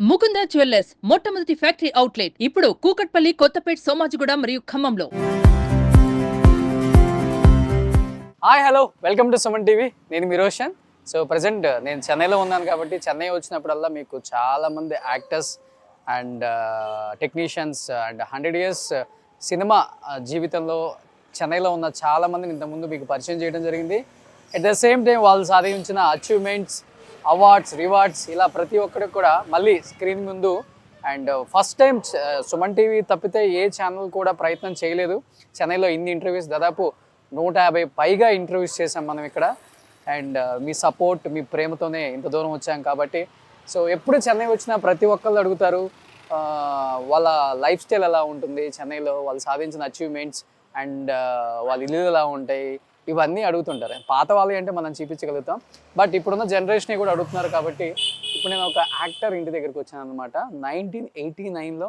Mukunda jewellers మొట్టమొదటి factory outlet ఇప్పుడు కూకట్పల్లి, కొత్తపేట్, సోమాజిగూడ మరియు ఖమ్మంలో. Hi hello, welcome to Suman TV. నేను మీ రోషన్. సో ప్రజెంట్ నేను చెన్నైలో ఉన్నాను కాబట్టి చెన్నై వచ్చినప్పుడల్లా మీకు చాలామంది actors and technicians and 100 years cinema జీవితంలో చెన్నైలో ఉన్న చాలామందిని ఇంతకుముందు మీకు పరిచయం చేయడం జరిగింది. అట్ ద సేమ్ టైం వాళ్ళు సాధించిన అచీవ్మెంట్స్, అవార్డ్స్, రివార్డ్స్ ఇలా ప్రతి ఒక్కరికి కూడా మళ్ళీ స్క్రీన్ ముందు and first time Suman TV తప్పితే ఏ ఛానల్ కూడా ప్రయత్నం చేయలేదు. చెన్నైలో ఇన్ని ఇంటర్వ్యూస్, దాదాపు 150 పైగా ఇంటర్వ్యూస్ చేసాం మనం ఇక్కడ. అండ్ మీ సపోర్ట్, మీ ప్రేమతోనే ఇంత దూరం వచ్చాం కాబట్టి సో ఎప్పుడు చెన్నై వచ్చినా ప్రతి ఒక్కళ్ళు అడుగుతారు వాళ్ళ లైఫ్ స్టైల్ ఎలా ఉంటుంది చెన్నైలో, వాళ్ళు సాధించిన అచీవ్మెంట్స్ అండ్ వాళ్ళ ఇల్లు ఎలా ఉంటాయి, ఇవన్నీ అడుగుతుంటారు. పాత వాళ్ళు అంటే మనం చూపించగలుగుతాం, బట్ ఇప్పుడున్న జనరేషన్ కూడా అడుగుతున్నారు కాబట్టి ఇప్పుడు నేను ఒక యాక్టర్ ఇంటి దగ్గరికి వచ్చాను అనమాట. 1989లో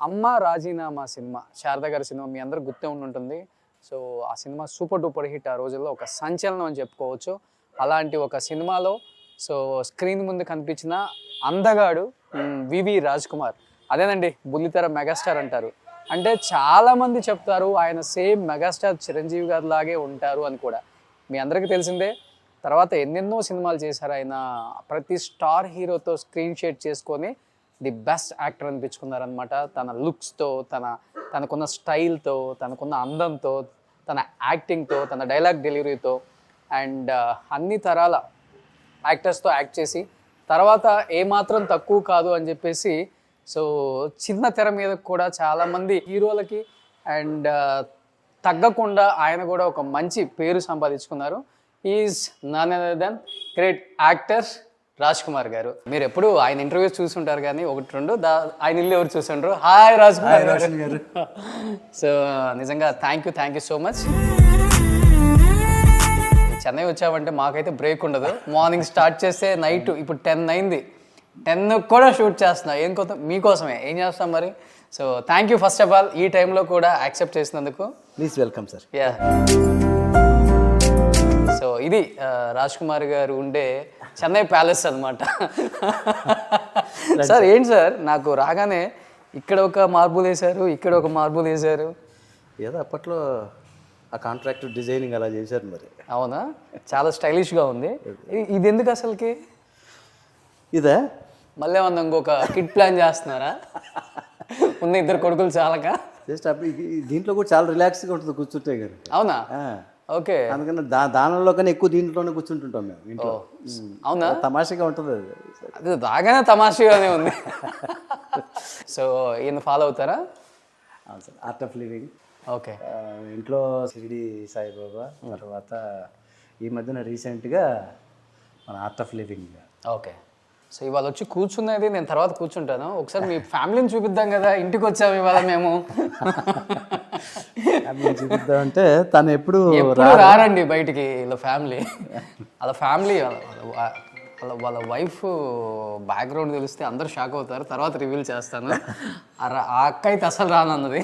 అమ్మ రాజీనామా సినిమా, శారద గారి సినిమా మీ అందరూ గుర్తే ఉంటుంది. సో ఆ సినిమా సూపర్ డూపర్ హిట్, ఆ రోజుల్లో ఒక సంచలనం అని చెప్పుకోవచ్చు. అలాంటి ఒక సినిమాలో సో స్క్రీన్ ముందు కనిపించిన అందగాడు వివి రాజ్ కుమార్. అదేనండి బుల్లితెర మెగాస్టార్ అంటారు. అంటే చాలామంది చెప్తారు ఆయన సేమ్ మెగాస్టార్ చిరంజీవి గారి లాగే ఉంటారు అని కూడా. మీ అందరికీ తెలిసిందే. తర్వాత ఎన్నెన్నో సినిమాలు చేశారు ఆయన. ప్రతి స్టార్ హీరోతో స్క్రీన్ షేర్ చేసుకొని ది బెస్ట్ యాక్టర్ అనిపించుకున్నారనమాట. తన లుక్స్తో, తనకున్న స్టైల్తో, తనకున్న అందంతో, తన యాక్టింగ్తో, తన డైలాగ్ డెలివరీతో అండ్ అన్ని తరాల యాక్టర్స్తో యాక్ట్ చేసి తర్వాత ఏమాత్రం తక్కువ కాదు అని చెప్పేసి సో చిన్న తెర మీద కూడా చాలామంది హీరోలకి అండ్ తగ్గకుండా ఆయన కూడా ఒక మంచి పేరు సంపాదించుకున్నారు. Is none other than great actor Raj Kumar garu. మీరు ఎప్పుడు ఆయన ఇంటర్వ్యూస్ చూసుంటారు కానీ ఒకటి రెండు ఆయన ఇల్లు ఎవరు చూసుంటారు. హాయ్ రాజ్ కుమార్ గారు. సో నిజంగా thank you so much. Chennai వచ్చామంటే మాకైతే బ్రేక్ ఉండదు. మార్నింగ్ స్టార్ట్ చేస్తే నైట్ ఇప్పుడు 10 అయింది, 10 కూడా షూట్ చేస్తున్నా. ఏం కొత్త మీకోసమే, ఏం చేస్తాం మరి. So thank you first of all ఈ టైంలో కూడా యాక్సెప్ట్ చేసినందుకు. Please welcome sir. Yeah, so ఇది రాజ్ కుమార్ గారు ఉండే చెన్నై ప్యాలెస్ అనమాట. సార్ ఏంటి సార్, నాకు రాగానే ఇక్కడ ఒక మార్బుల్ వేశారు, ఇక్కడ ఒక మార్బుల్ వేశారు. ఏదో అప్పట్లో ఆ కాంట్రాక్ట్ డిజైనింగ్ అలా చేశారు మరి. అవునా, చాలా స్టైలిష్గా ఉంది. ఇది ఎందుకు అసలుకి? ఇదే మళ్ళీ ఏమన్నా ఇంకొక కిట్ ప్లాన్ చేస్తున్నారా? ఉన్న 2 కొడుకులు చాలక జస్ట్ దీంట్లో కూడా చాలా రిలాక్స్గా ఉంటుంది కూర్చుంటే గారు. అవునా, ఓకే. అందుకని దానిలో కన్నా ఎక్కువ దీంట్లోనే కూర్చుంటుంటాం మేము ఇంట్లో. అవునా, తమాషగా ఉంటుంది అది రాగానే తమాషగానే ఉంది. సో ఈయన ఫాలో అవుతారా? అవును sir, art of living. Okay. ఇంట్లో షిరిడి సాయిబాబా, తర్వాత ఈ మధ్యన రీసెంట్గా మన art of living. Okay. So ఇవాళ వచ్చి కూర్చున్నది నేను తర్వాత కూర్చుంటాను. ఒకసారి మీ ఫ్యామిలీని చూపిద్దాం కదా, ఇంటికి వచ్చాము ఇవాళ మేము. చూపిద్దామంటే తను ఎప్పుడు రారండి బయటికి ఇలా ఫ్యామిలీ. అలా ఫ్యామిలీ వాళ్ళ వైఫ్ బ్యాక్గ్రౌండ్ తెలిస్తే అందరూ షాక్ అవుతారు. తర్వాత రివీల్ చేస్తాను. ఆ అక్క అయితే అసలు రానన్నది.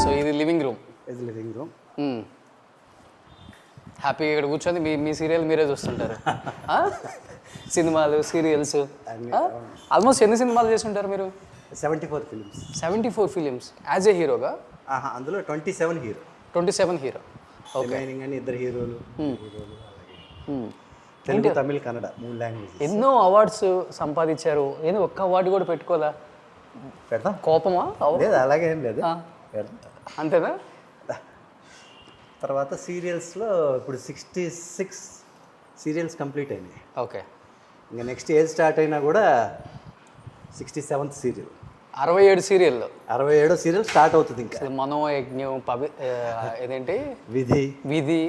సో ఇది లివింగ్ రూమ్. ఇది లివింగ్ రూమ్. హ్యాపీగా ఇక్కడ కూర్చొని మీ సీరియల్ మీరే చూస్తుంటారు. సినిమాలు, సీరియల్స్ ఆల్మోస్ట్ ఎన్ని సినిమాలు చేస్తుంటారు మీరు? 74 ఫిలిమ్స్. 74 ఫిలిమ్స్ యాజ్ ఏ హీరోగా? అందులో 27 హీరో. 27 హీరో. ఓకే. కానీ 2 హీరోలు. తెలుగు, తమిళ్, కన్నడ 3 లాంగ్వేజెస్. ఎన్నో అవార్డ్స్ సంపాదించారు. ఏదో ఒక్క అవార్డు కూడా పెట్టుకోదా? పెడతాం. కోపమా? లేదు, అలాగే ఏం లేదు. అంతేనా? తర్వాత సీరియల్స్లో ఇప్పుడు 66 సీరియల్స్ కంప్లీట్ అయినాయి. ఓకే. ఇంకా నెక్స్ట్ ఏజ్ స్టార్ట్ అయినా కూడా 67th సీరియల్. 67 సీరియల్లో 67వ సీరియల్ స్టార్ట్ అవుతుంది. ఇంకా మనోయజ్ఞం, ఏదేంటి, విధి,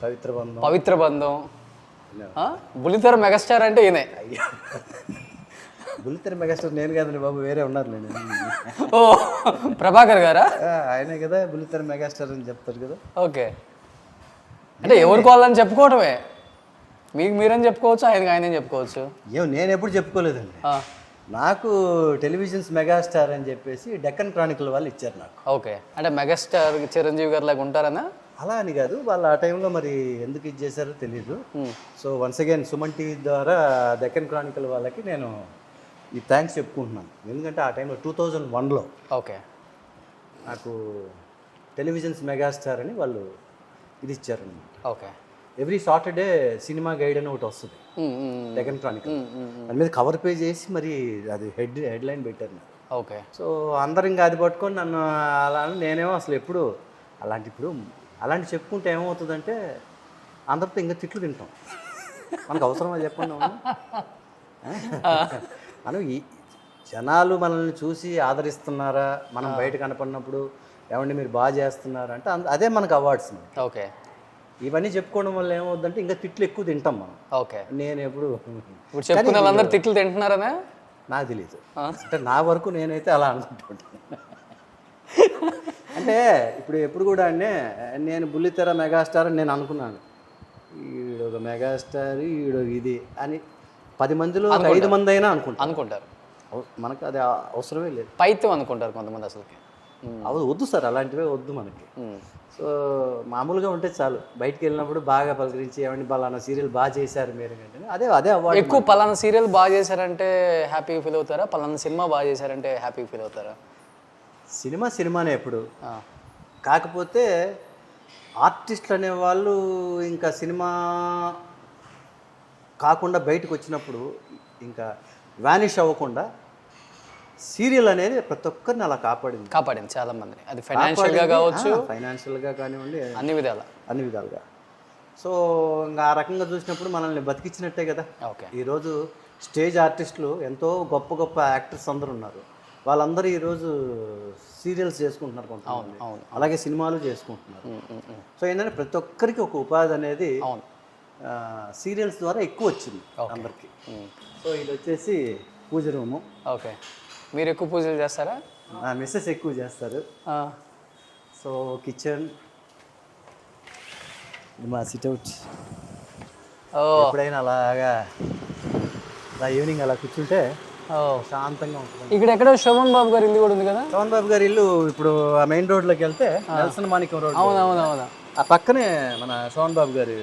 పవిత్ర బంధం. బుల్లితెర మెగాస్టార్ అంటే ఈయనే. బుల్లితెర మెగాస్టార్ నేను కాదండి బాబు, వేరే ఉన్నారు. నేను ఓ ప్రభాకర్ గారా? ఆయనే కదా బుల్లితెర మెగాస్టార్ అని చెప్తారు కదా. ఓకే. అంటే ఎవరికి వాళ్ళని చెప్పుకోవడమే, మీకు మీరని చెప్పుకోవచ్చు, ఆయన చెప్పుకోవచ్చు. నేను ఎప్పుడు చెప్పుకోలేదండి. నాకు టెలివిజన్స్ మెగాస్టార్ అని చెప్పేసి డెక్కన్ క్రానికల్ వాళ్ళు ఇచ్చారు నాకు. ఓకే. అంటే మెగాస్టార్ చిరంజీవి గారు లాగా ఉంటారనా? అలా అని కాదు, వాళ్ళు ఆ టైంలో మరి ఎందుకు ఇది చేశారో తెలీదు. So once again Suman TV ద్వారా డెక్కన్ క్రానికల్ వాళ్ళకి నేను ఈ థ్యాంక్స్ చెప్పుకుంటున్నాను. ఎందుకంటే ఆ టైంలో 2001లో ఓకే నాకు టెలివిజన్స్ మెగాస్టార్ అని వాళ్ళు ఇది ఇచ్చారనమాట. Okay every Saturday cinema guide అని ఒకటి వస్తుంది డెక్కన్ క్రానికల్. దాని మీద కవర్ పేజ్ చేసి మరి అది హెడ్లైన్ పెట్టారు నాకు. ఓకే సో అందరు ఇంకా అది పట్టుకొని నన్ను అలా అని నేనేమో అసలు ఎప్పుడు అలాంటి చెప్పుకుంటే ఏమవుతుందంటే అందరితో ఇంకా తిట్లు తింటాం. మనకు అవసరమా చెప్పండి. మనం ఈ జనాలు మనల్ని చూసి ఆదరిస్తున్నారా, మనం బయట కనపడినప్పుడు ఏమండి మీరు బాగా చేస్తున్నారా అంటే అదే మనకు అవార్డ్స్. ఓకే ఇవన్నీ చెప్పుకోవడం వల్ల ఏమవుతుందంటే ఇంకా తిట్లు ఎక్కువ తింటాం మనం. ఓకే నేను ఎప్పుడు ఇప్పుడు చెప్పుకున్న వాళ్ళందరూ తిట్లు తింటున్నారనే నాకు తెలియదు. అంటే నా వరకు నేనైతే అలా అనుకుంటుంటాను. అంటే ఇప్పుడు ఎప్పుడు కూడా నేను బుల్లితెర మెగాస్టార్ అని నేను అనుకున్నాను. ఈడు ఒక మెగాస్టార్, ఈడు ఇది అని 10 మందిలో 5 మంది అయినా అనుకుంటారు. మనకు అది అవసరమే లేదు. పైత్యం అనుకుంటారు కొంతమంది. అసలుకి అవి వద్దు సార్, అలాంటివే వద్దు మనకి. సో మామూలుగా ఉంటే చాలు. బయటికి వెళ్ళినప్పుడు బాగా పలకరించి ఏమండి పలానా సీరియల్ బాగా చేశారు మీరు అంటే అదే అవార్డు. ఎక్కువ పలానా సీరియల్ బాగా చేశారంటే హ్యాపీగా ఫీల్ అవుతారా, పలానా సినిమా బాగా చేశారంటే హ్యాపీగా ఫీల్ అవుతారా? సినిమానే ఎప్పుడు. కాకపోతే ఆర్టిస్టులు అనేవాళ్ళు ఇంకా సినిమా కాకుండా బయటకు వచ్చినప్పుడు ఇంకా వానిష్ అవ్వకుండా సీరియల్ అనేది ప్రతి ఒక్కరిని అలా కాపాడింది చాలా మందిని. అది ఫైనాన్షియల్గా కావచ్చు, ఫైనాన్షియల్గా కానివ్వండి, అన్ని విధాలుగా. సో ఇంకా ఆ రకంగా చూసినప్పుడు మనల్ని బతికించినట్టే కదా. ఓకే ఈరోజు స్టేజ్ ఆర్టిస్టులు ఎంతో గొప్ప యాక్టర్స్ అందరూ ఉన్నారు. వాళ్ళందరూ ఈరోజు సీరియల్స్ చేసుకుంటున్నారు కొంతమంది, అలాగే సినిమాలు చేసుకుంటున్నారు. సో ఏంటంటే ప్రతి ఒక్కరికి ఒక ఉపాధి అనేది సీరియల్స్ ద్వారా ఎక్కువ వచ్చింది అందరికి. సో ఇది వచ్చేసి పూజ రూము. ఓకే, మీరు ఎక్కువ పూజలు చేస్తారా? మిస్సెస్ ఎక్కువ చేస్తారు. సో కిచెన్, మా సిట్అవుట్. ఎప్పుడైనా అలాగా ఈవినింగ్ అలా కూర్చుంటే శాంతంగా ఉంటుంది. ఇక్కడ ఎక్కడో శోభన్ బాబు గారి ఇల్లు కూడా ఉంది కదా. శోభన్ బాబు గారి ఇల్లు ఇప్పుడు ఆ మెయిన్ రోడ్లోకి వెళ్తే నెల్సన్ మాణిక్యం రోడ్. అవునవునవును, ఆ పక్కనే మన శోభన్ బాబు గారి.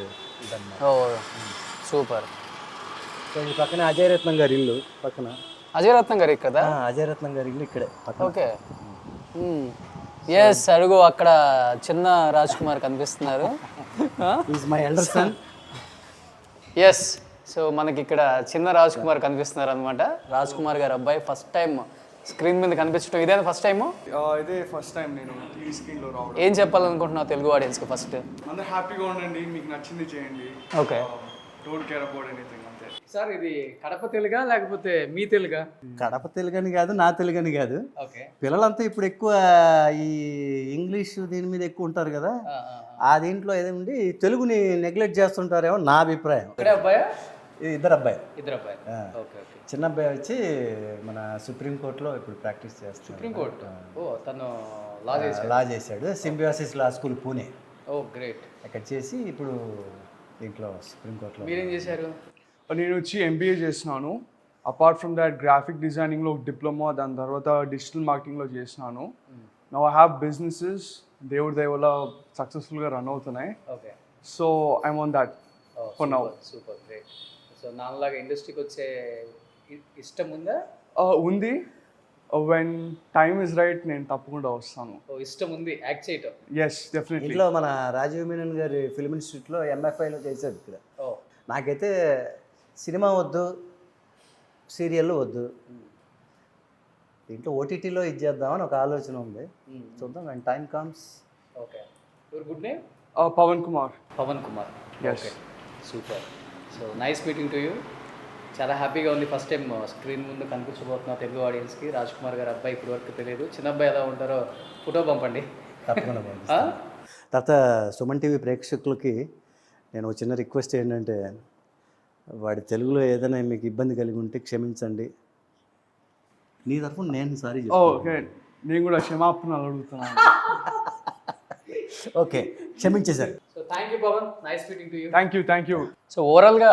ఓ సూపర్. సో ఈ పక్కనే అజయ్ రత్నం గారి ఇల్లు పక్కన. అజయ్ రత్నం గారి కదా? అజయ్ రత్నం గారి ఇల్లు ఇక్కడే. ఓకే ఎస్, అడుగు అక్కడ చిన్న రాజ్ కుమార్ కనిపిస్తున్నారు. Is my elder son. Yes, so మనకి ఇక్కడ చిన్న రాజ్ కుమార్ కనిపిస్తున్నారు అనమాట. రాజ్ కుమార్ గారు అబ్బాయి ఫస్ట్ టైం స్క్రీన్ మీద కనిపించడం ఇదే ఫస్ట్ టైము? ఇదే ఫస్ట్ టైం నేను టీవీ స్క్రీన్లో రావడం. ఏం చెప్పాలనుకుంటున్నావు తెలుగు ఆడియన్స్కి? ఫస్ట్ అందరూ హ్యాపీగా ఉండండి, మీకు నచ్చింది చేయండి. Okay, don't care about anything, అంతే. సార్ ఇది కడప తెలుగా లేకపోతే మీ తెలుగా? కడప తెలుగని కాదు, నా తెలుగని కాదు. ఓకే, పిల్లలంతా ఇప్పుడు ఎక్కువ ఈ ఇంగ్లీష్ దీని మీద ఎక్కువ ఉంటారు కదా. ఆ దీంట్లో ఏదండి తెలుగుని నెగ్లెక్ట్ చేస్తుంటారేమో నా అభిప్రాయం. అబ్బాయి ఇద్దరు అబ్బాయి. Okay okay. చిన్న అబ్బాయి వచ్చి మన సుప్రీంకోర్టులో ఇప్పుడు ప్రాక్టీస్ చేస్తాడు. సుప్రీంకోర్టు? ఓ, తను లా చేశాడు. సింబియోసిస్ లా స్కూల్ పూణే. ఓ గ్రేట్. అక్కడ చేసి ఇప్పుడు దీంట్లో సుప్రీంకోర్టులో. మీరేం చేశారు? నేను వచ్చి ఎంబీఏ చేసినాను. అపార్ట్ ఫ్రమ్ దాట్ గ్రాఫిక్ డిజైనింగ్లో డిప్లొమా, దాని తర్వాత డిజిటల్ మార్కెటింగ్లో చేసినాను. నౌ ఐ హ్యావ్ బిజినెసెస్, దేవుడి దయ వల్ల సక్సెస్ఫుల్గా రన్ అవుతున్నాయి. Okay, so I'm on that for now. Super great. So నాలాగా ఇండస్ట్రీకి వచ్చే ఇష్టం ఉందా? ఉంది. వెన్ టైమ్ ఇస్ రైట్ నేను తప్పకుండా వస్తాను. ఇష్టం ఉంది యాక్ట్ చేయటం? Yes, definitely. ఇంట్లో మన రాజీవ్ మీనన్ గారి ఫిల్మ్ ఇన్స్టిట్యూట్లో ఎంఎఫ్ఐలో చేశాడు ఇక్కడ. నాకైతే సినిమా వద్దు, సీరియల్ వద్దు, దీంట్లో ఓటీటీలో ఇది చేద్దామని ఒక ఆలోచన ఉంది. చూద్దాం when time comes. Okay, your good name? Pavan Kumar. Pavan Kumar. Yes. Okay, super. So nice meeting to you. చాలా హ్యాపీగా ఉంది. ఫస్ట్ టైం స్క్రీన్ ముందు కనిపించబోతున్నా తెలుగు ఆడియన్స్కి. రాజ్ కుమార్ గారు అబ్బాయి ఇప్పటి వరకు తెలియదు. చిన్న అబ్బాయి ఎలా ఉంటారో ఫోటో పంపండి తప్పకుండా. తర్వాత సుమన్ టీవీ ప్రేక్షకులకి నేను ఒక చిన్న రిక్వెస్ట్ ఏంటంటే, వాడి తెలుగులో ఏదైనా మీకు ఇబ్బంది కలిగి ఉంటే క్షమించండి. నీ తరఫున నేను సారీ ఓకే, నేను కూడా క్షమాపణలు అడుగుతున్నాను. ఓకే, క్షమించేశారు. So thank you Pawan, nice meeting to you. Thank you. So ఓవరాల్గా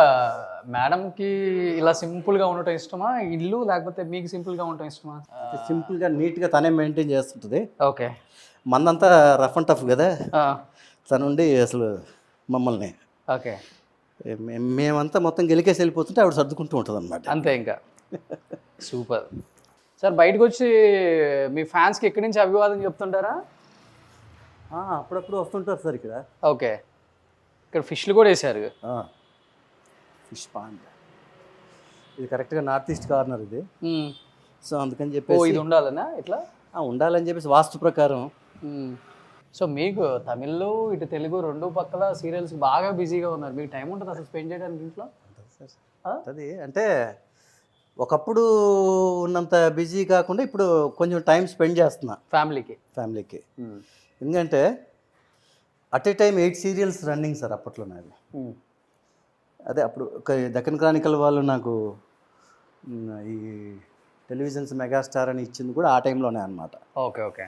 మేడంకి ఇలా సింపుల్గా ఉండటం ఇష్టమా ఇల్లు, లేకపోతే మీకు సింపుల్గా ఉండటం ఇష్టమా? సింపుల్గా నీట్గా తనే మెయింటైన్ చేస్తుంటుంది. ఓకే, మందంతా రఫ్ అండ్ టఫ్ కదా. తనుండి అసలు మమ్మల్ని ఓకే, మేమంతా మొత్తం గెలికేసి వెళ్ళిపోతుంటే ఆవిడ సర్దుకుంటూ ఉంటుంది అనమాట. అంతే ఇంకా. Super sir. బయటకు వచ్చి మీ ఫ్యాన్స్కి ఎక్కడి నుంచి అభివాదం చెప్తుంటారా? అప్పుడప్పుడు వస్తుంటారు సార్ ఇక్కడ. ఓకే, ఇక్కడ ఫిష్లు కూడా వేసారు. ఫిష్ పాండ్ ఇది కరెక్ట్గా నార్త్ ఈస్ట్ కార్నర్ ఇది. సో అందుకని ఓ, చెప్పేసి ఇది ఉండాలనా ఇట్లా? ఉండాలని చెప్పేసి వాస్తు ప్రకారం. సో మీకు తమిళ్లో ఇటు తెలుగు రెండు పక్కల సీరియల్స్ బాగా బిజీగా ఉన్నారు. మీకు టైం ఉంటుంది అసలు స్పెండ్ చేయడానికి ఇంట్లో? అది అంటే ఒకప్పుడు ఉన్నంత బిజీ కాకుండా ఇప్పుడు కొంచెం టైం స్పెండ్ చేస్తున్నా ఫ్యామిలీకి. ఎందుకంటే at a time 8 serials running sir అప్పట్లో నాది. అదే అప్పుడు దక్కన్ క్రానికల్ వాళ్ళు నాకు ఈ టెలివిజన్స్ మెగాస్టార్ అని ఇచ్చింది కూడా ఆ టైంలోనే అనమాట. Okay okay.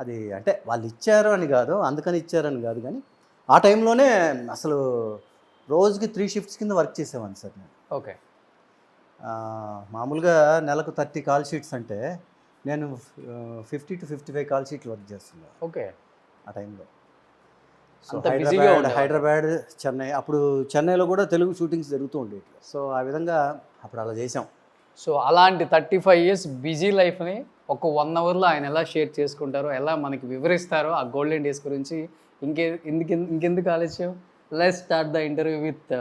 అది అంటే వాళ్ళు ఇచ్చారు అని కాదు, అందుకని ఇచ్చారని కాదు, కానీ ఆ టైంలోనే అసలు రోజుకి 3 షిఫ్ట్స్ కింద వర్క్ చేసేవాడిని సార్ నేను. ఓకే. మామూలుగా నెలకు 30 కాల్ షీట్స్ అంటే నేను 50 to 55 కాల్ షీట్లు వర్క్ చేస్తున్నాను. ఓకే. ఆ టైంలో. సో హైదరాబాద్, చెన్నై, అప్పుడు చెన్నైలో కూడా తెలుగు షూటింగ్స్ జరుగుతూ ఉండేవి. సో ఆ విధంగా అప్పుడు అలా చేసాం. సో అలాంటి 35 years బిజీ లైఫ్ని ఒక 1 hourలో ఆయన ఎలా షేర్ చేసుకుంటారో, ఎలా మనకి వివరిస్తారో ఆ గోల్డెన్ డేస్ గురించి ఇంకెందుకు ఆలస్యం, let's start the interview with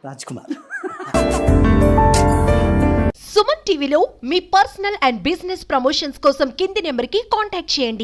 Raj Kumar. Suman టీవీలో మీ పర్సనల్ అండ్ బిజినెస్ ప్రమోషన్స్ కోసం కింది నెంబర్కి కాంటాక్ట్ చేయండి.